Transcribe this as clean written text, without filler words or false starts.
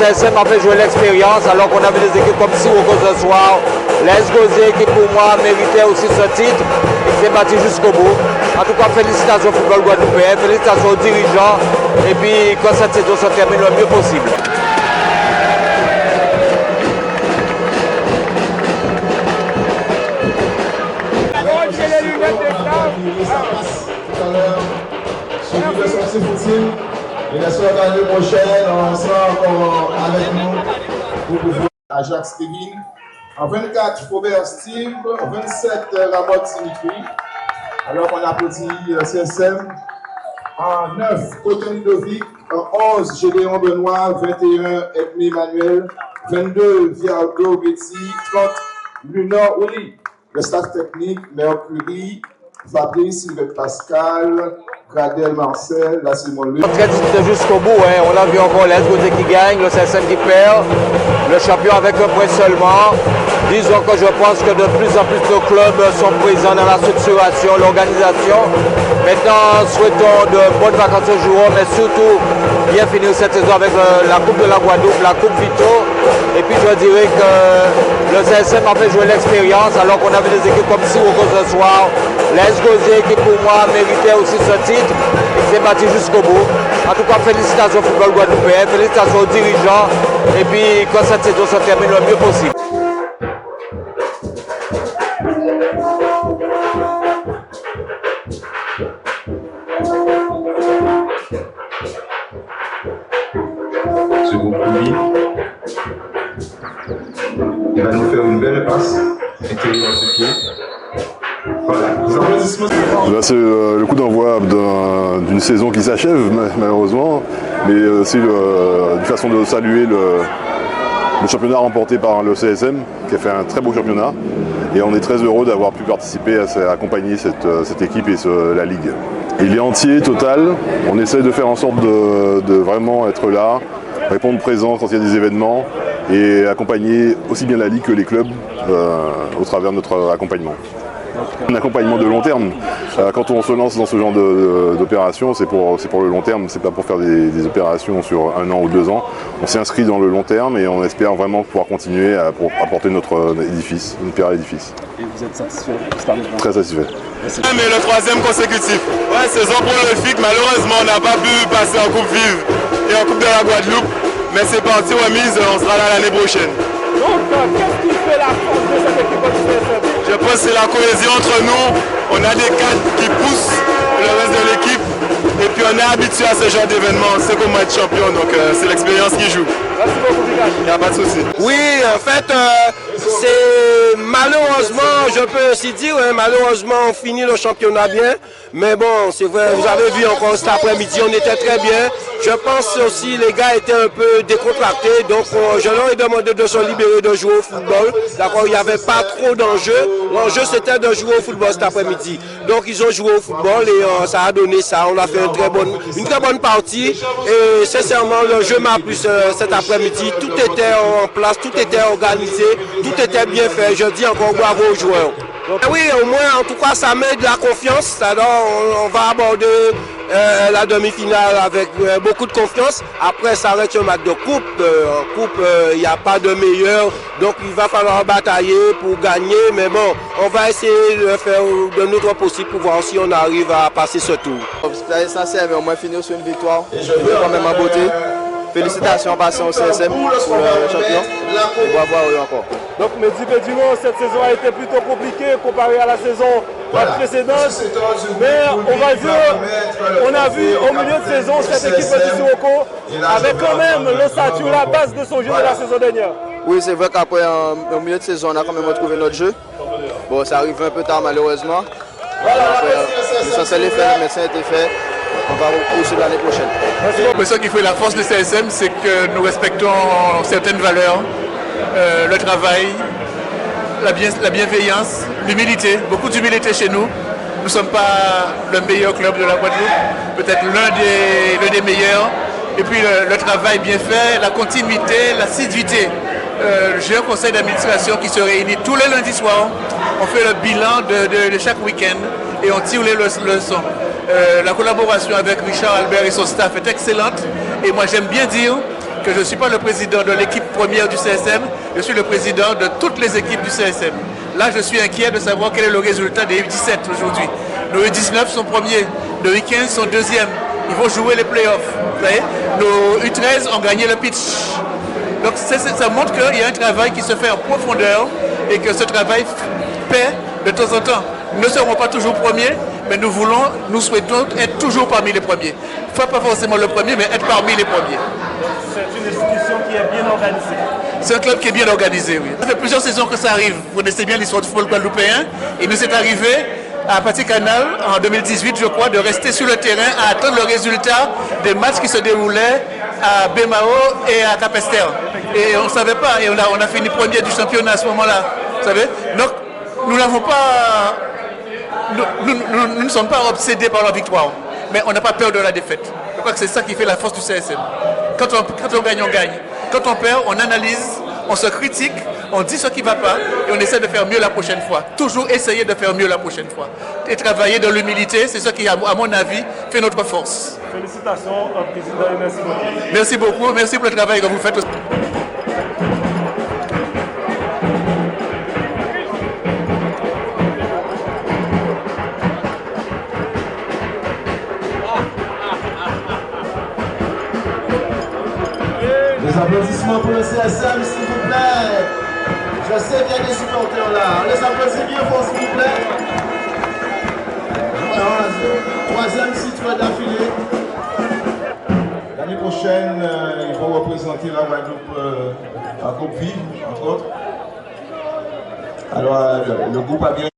CSM a fait jouer l'expérience alors qu'on avait des équipes comme Sirocco ce soir. Les Gauziers qui pour moi méritait aussi ce titre et qui s'est battu jusqu'au bout. En tout cas, félicitations au football guadeloupéen, félicitations aux dirigeants et puis que cette saison se termine le mieux possible. Et l'année prochaine, on sera encore avec nous pour Ajax Kevin. En 24, Faubert Steve. En 27, Lamotte Dimitri. Alors qu'on applaudit CSM. En 9, Coton Ludovic. En 11, Gédéon Benoît. 21, Edmé Emmanuel. 22, Viardo Betty. 30, Luna Oli. Le staff technique, Mercury, Fabrice, Sylvette Pascal, Gradel Marcel, la Simone Louis. Très disputé jusqu'au bout, hein. On a vu encore les Gauziers qui gagnent, le CSM qui perd, le champion avec un point seulement. Disons que je pense que de plus en plus de clubs sont présents dans la structuration, l'organisation. Maintenant, souhaitons de bonnes vacances aux joueurs, mais surtout bien finir cette saison avec la Coupe de la Guadeloupe, la Coupe Vito. Et puis je dirais que le CSM a fait jouer l'expérience alors qu'on avait des équipes comme Sirocco ce soir. Les Gauziers qui pour moi méritait aussi ce titre et qui s'est battu jusqu'au bout. En tout cas, félicitations au football guadeloupéen, félicitations aux dirigeants et puis que cette saison se termine le mieux possible. Second Koubi. Il va nous faire une belle passe. Intérieur sur pied. Voilà. Là, c'est le coup d'envoi d'une saison qui s'achève, malheureusement. Mais c'est une façon de saluer le championnat remporté par le CSM, qui a fait un très beau championnat. Et on est très heureux d'avoir pu participer à accompagner cette équipe et la Ligue. Il est entier, total. On essaie de faire en sorte de vraiment être là, répondre présent quand il y a des événements et accompagner aussi bien la Ligue que les clubs au travers de notre accompagnement. Un accompagnement de long terme. Quand on se lance dans ce genre d'opération, c'est pour le long terme, c'est pas pour faire des opérations sur 1 an ou 2 ans. On s'inscrit dans le long terme et on espère vraiment pouvoir continuer à apporter notre édifice, une pierre à l'édifice. Et vous êtes satisfait? Très satisfait. Mais le 3e consécutif. Ouais, saison prolifique, malheureusement on n'a pas pu passer en Coupe Vive et en Coupe de la Guadeloupe. Mais c'est parti remise, on sera là l'année prochaine. Donc, qu'est-ce qui fait la force de cette équipe du CSM? Je pense que c'est la cohésion entre nous. On a des cadres qui poussent le reste de l'équipe. Et puis on est habitué à ce genre d'événement. C'est comment être champion, donc c'est l'expérience qui joue. Merci beaucoup, Vicage. Il n'y a pas de souci. Oui, en fait, c'est malheureusement, je peux aussi dire, hein, malheureusement, on finit le championnat bien. Mais bon, c'est vrai, vous avez vu encore cet après-midi, on était très bien. Je pense aussi les gars étaient un peu décontractés, donc je leur ai demandé de se libérer de jouer au football. D'accord, il n'y avait pas trop d'enjeux. L'enjeu c'était de jouer au football cet après-midi. Donc ils ont joué au football et ça a donné ça. On a fait une très bonne partie et sincèrement le jeu m'a plu cet après-midi. Tout était en place, tout était organisé, tout était bien fait. Je dis encore bravo aux joueurs. Donc, oui, au moins en tout cas ça met de la confiance. Alors on va aborder la demi-finale avec beaucoup de confiance. Après, ça reste un match de coupe. En coupe, il n'y a pas de meilleur. Donc, il va falloir batailler pour gagner. Mais bon, on va essayer de faire de notre possible pour voir si on arrive à passer ce tour. C'est essentiel, mais au moins finir sur une victoire. Je vais quand même en beauté. Félicitations passant au CSM pour le champion. Et bravo à eux encore. Donc, Mehdi Bedino, cette saison a été plutôt compliquée comparée à la saison précédente. Mais on va dire, on a vu au milieu de saison cette équipe de Sirocco avec quand même le statut, la base de son jeu de la saison dernière. Oui, c'est vrai qu'après, au milieu de saison, on a quand même retrouvé notre jeu. Bon, ça arrive un peu tard malheureusement. L'essentiel est fait, le médecin a été fait. On va poursuivre l'année prochaine. Ce qui fait la force du CSM, c'est que nous respectons certaines valeurs, le travail, la bienveillance, l'humilité, beaucoup d'humilité chez nous. Nous ne sommes pas le meilleur club de la Guadeloupe, peut-être l'un des meilleurs. Et puis le travail bien fait, la continuité, l'assiduité. J'ai un conseil d'administration qui se réunit tous les lundis soirs. On fait le bilan de chaque week-end et on tire les leçons. La collaboration avec Richard Albert et son staff est excellente. Et moi j'aime bien dire que je ne suis pas le président de l'équipe première du CSM, je suis le président de toutes les équipes du CSM. Là, je suis inquiet de savoir quel est le résultat des U17 aujourd'hui. Nos U19 sont premiers, nos U15 sont deuxièmes. Ils vont jouer les playoffs. Vous voyez, nos U13 ont gagné le pitch. Donc ça montre qu'il y a un travail qui se fait en profondeur et que ce travail paie de temps en temps. Nous ne serons pas toujours premiers, mais nous souhaitons être toujours parmi les premiers. Pas forcément le premier, mais être parmi les premiers. C'est une institution qui est bien organisée. C'est un club qui est bien organisé, oui. Ça fait plusieurs saisons que ça arrive. Vous connaissez bien l'histoire du football guadeloupéen. Et nous est arrivé à Petit Canal en 2018, je crois, de rester sur le terrain à attendre le résultat des matchs qui se déroulaient à Bémao et à Capesterre. Et on ne savait pas. Et on a fini premier du championnat à ce moment-là. Vous savez? Donc, nous n'avons pas... Nous ne sommes pas obsédés par la victoire. Mais on n'a pas peur de la défaite. Je crois que c'est ça qui fait la force du CSM. Quand on gagne, on gagne. Quand on perd, on analyse, on se critique, on dit ce qui ne va pas et on essaie de faire mieux la prochaine fois. Toujours essayer de faire mieux la prochaine fois. Et travailler dans l'humilité, c'est ce qui, à mon avis, fait notre force. Félicitations au président et merci beaucoup. Merci beaucoup, merci pour le travail que vous faites. Les applaudissements pour le CSM, s'il vous plaît. Je sais qu'il y a des supporters là. Les applaudissements bien fort, s'il vous plaît. Troisième titre d'affilée. L'année prochaine, ils vont représenter la Guadeloupe à Coupe Vive, entre autres. Alors, le groupe a bien